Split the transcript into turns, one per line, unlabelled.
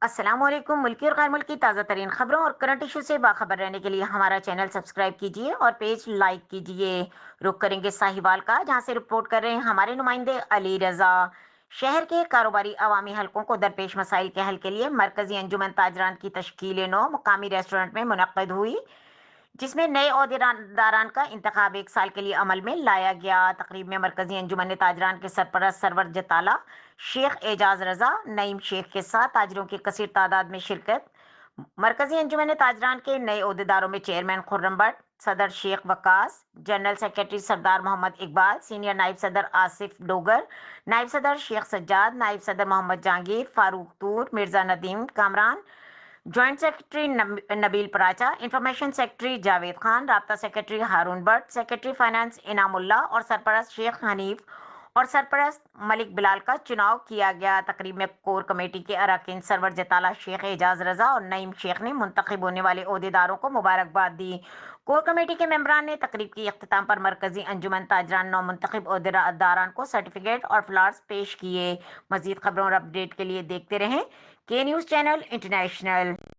السلام علیکم۔ ملکی اور غیر ملکی تازہ ترین خبروں اور کرنٹ ایشو سے باخبر رہنے کے لیے ہمارا چینل سبسکرائب کیجیے اور پیج لائک کیجیے۔ رخ کریں گے ساہیوال کا، جہاں سے رپورٹ کر رہے ہیں ہمارے نمائندے علی رضا۔ شہر کے کاروباری عوامی حلقوں کو درپیش مسائل کے حل کے لیے مرکزی انجمن تاجران کی تشکیل نو مقامی ریسٹورنٹ میں منعقد ہوئی، جس میں نئے عہدیداران کا انتخاب ایک سال کے لیے عمل میں لایا گیا۔ تقریب میں مرکزی انجمن تاجران کے سرپرست سرور جتالہ شیخ اعجاز رضا نعیم شیخ کے ساتھ تاجروں کی کثیر تعداد میں شرکت۔ مرکزی انجمن تاجران کے نئے عہدیداروں میں چیئرمین خرم بٹ، صدر شیخ وقاص، جنرل سیکرٹری سردار محمد اقبال، سینئر نائب صدر آصف ڈوگر، نائب صدر شیخ سجاد، نائب صدر محمد Jahangir, Farooq Toor, Mirza Nadeem Kamran, joint secretary Nabeel Paracha, information secretary Javed Khan, رابطہ secretary Haroon Butt, secretary finance Inamullah اور سرپرست شیخ حنیف اور سرپرست ملک بلال کا چناؤ کیا گیا۔ تقریب میں کور کمیٹی کے اراکین سرور جتالہ شیخ اعجاز رضا اور نعیم شیخ نے منتخب ہونے والے عہدیداروں کو مبارکباد دی۔ کور کمیٹی کے ممبران نے تقریب کی اختتام پر مرکزی انجمن تاجران نو منتخب عہدیداران کو سرٹیفکیٹ اور فلارز پیش کیے۔ مزید خبروں اور اپڈیٹ کے لیے دیکھتے رہیں کے نیوز چینل انٹرنیشنل۔